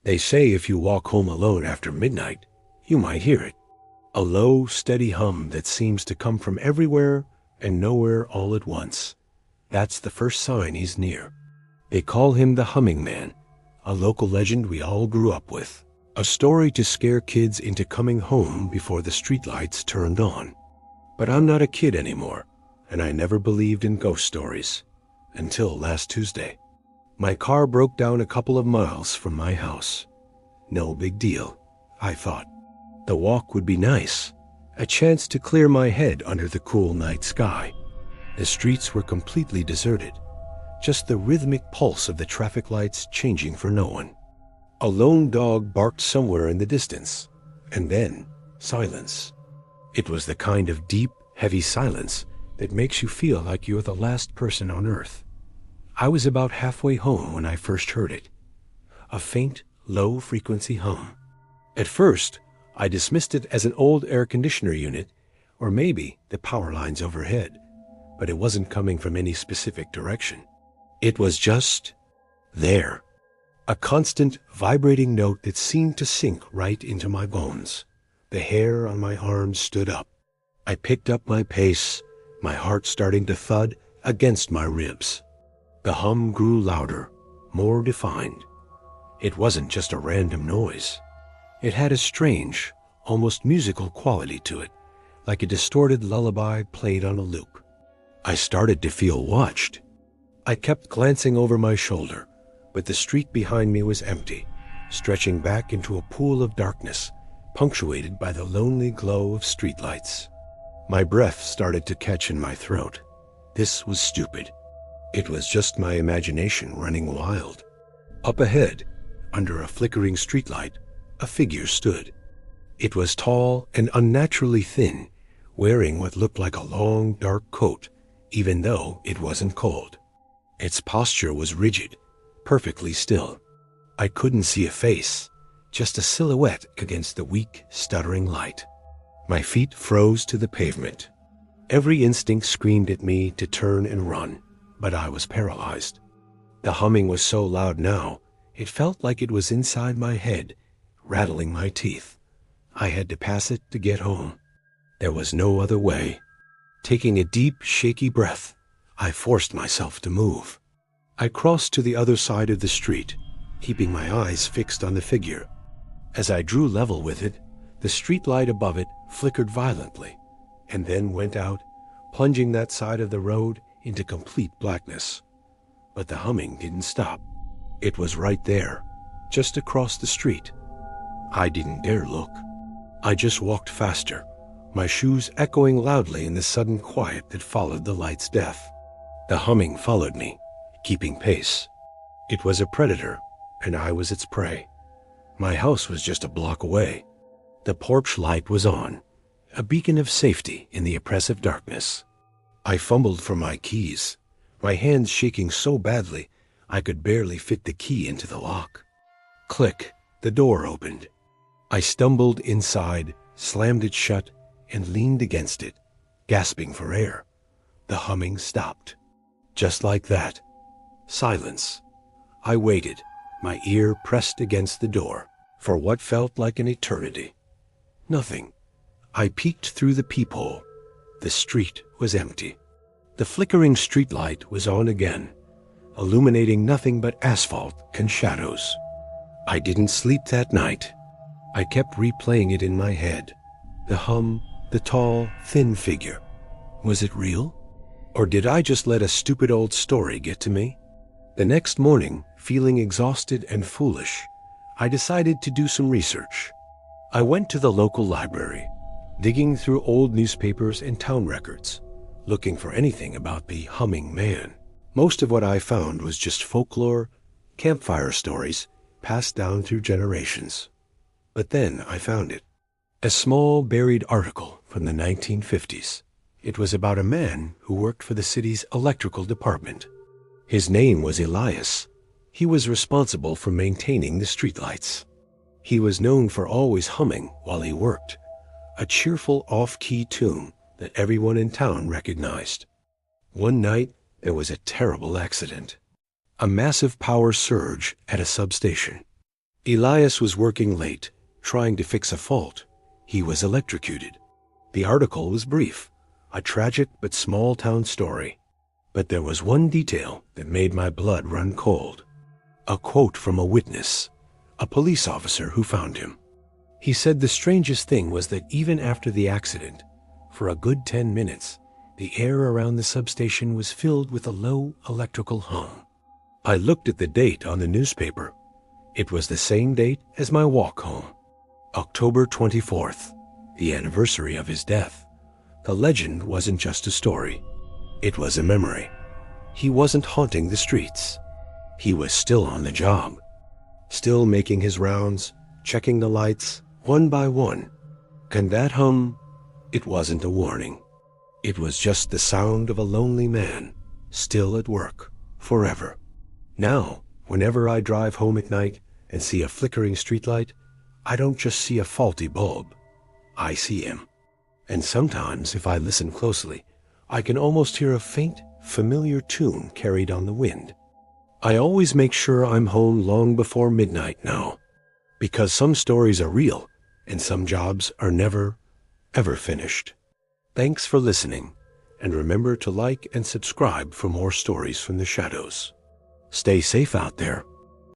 They say if you walk home alone after midnight, you might hear it. A low, steady hum that seems to come from everywhere and nowhere all at once. That's the first sign he's near. They call him the Humming Man, a local legend we all grew up with. A story to scare kids into coming home before the streetlights turned on. But I'm not a kid anymore, and I never believed in ghost stories. Until last Tuesday. My car broke down a couple of miles from my house. No big deal, I thought. The walk would be nice, a chance to clear my head under the cool night sky. The streets were completely deserted, just the rhythmic pulse of the traffic lights changing for no one. A lone dog barked somewhere in the distance, and then silence. It was the kind of deep, heavy silence that makes you feel like you're the last person on earth. I was about halfway home when I first heard it. A faint, low-frequency hum. At first, I dismissed it as an old air conditioner unit, or maybe the power lines overhead, but it wasn't coming from any specific direction. It was just there. A constant, vibrating note that seemed to sink right into my bones. The hair on my arms stood up. I picked up my pace, my heart starting to thud against my ribs. The hum grew louder, more defined. It wasn't just a random noise. It had a strange, almost musical quality to it, like a distorted lullaby played on a loop. I started to feel watched. I kept glancing over my shoulder, but the street behind me was empty, stretching back into a pool of darkness, punctuated by the lonely glow of streetlights. My breath started to catch in my throat. This was stupid. It was just my imagination running wild. Up ahead, under a flickering streetlight, a figure stood. It was tall and unnaturally thin, wearing what looked like a long, dark coat, even though it wasn't cold. Its posture was rigid, perfectly still. I couldn't see a face, just a silhouette against the weak, stuttering light. My feet froze to the pavement. Every instinct screamed at me to turn and run, but I was paralyzed. The humming was so loud now, it felt like it was inside my head, rattling my teeth. I had to pass it to get home. There was no other way. Taking a deep, shaky breath, I forced myself to move. I crossed to the other side of the street, keeping my eyes fixed on the figure. As I drew level with it, the street light above it flickered violently, and then went out, plunging that side of the road into complete blackness. But the humming didn't stop. It was right there, just across the street. I didn't dare look. I just walked faster, my shoes echoing loudly in the sudden quiet that followed the light's death. The humming followed me, keeping pace. It was a predator, and I was its prey. My house was just a block away. The porch light was on, a beacon of safety in the oppressive darkness. I fumbled for my keys, my hands shaking so badly I could barely fit the key into the lock. Click, the door opened. I stumbled inside, slammed it shut, and leaned against it, gasping for air. The humming stopped. Just like that. Silence. I waited, my ear pressed against the door, for what felt like an eternity. Nothing. I peeked through the peephole. The street was empty. The flickering streetlight was on again, illuminating nothing but asphalt and shadows. I didn't sleep that night. I kept replaying it in my head. The hum, the tall, thin figure. Was it real? Or did I just let a stupid old story get to me? The next morning, feeling exhausted and foolish, I decided to do some research. I went to the local library, digging through old newspapers and town records, looking for anything about the Humming Man. Most of what I found was just folklore, campfire stories, passed down through generations. But then I found it. A small buried article from the 1950s. It was about a man who worked for the city's electrical department. His name was Elias. He was responsible for maintaining the streetlights. He was known for always humming while he worked, a cheerful off-key tune that everyone in town recognized. One night, there was a terrible accident. A massive power surge at a substation. Elias was working late, trying to fix a fault. He was electrocuted. The article was brief, a tragic but small-town story. But there was one detail that made my blood run cold. A quote from a witness, a police officer who found him. He said the strangest thing was that even after the accident, for a good 10 minutes, the air around the substation was filled with a low electrical hum. I looked at the date on the newspaper. It was the same date as my walk home. October 24th, the anniversary of his death. The legend wasn't just a story. It was a memory. He wasn't haunting the streets. He was still on the job, still making his rounds, checking the lights, one by one. And that hum, it wasn't a warning. It was just the sound of a lonely man, still at work, forever. Now, whenever I drive home at night and see a flickering streetlight, I don't just see a faulty bulb. I see him. And sometimes, if I listen closely, I can almost hear a faint, familiar tune carried on the wind. I always make sure I'm home long before midnight now, because some stories are real and some jobs are never, ever finished. Thanks for listening, and remember to like and subscribe for more stories from the shadows. Stay safe out there.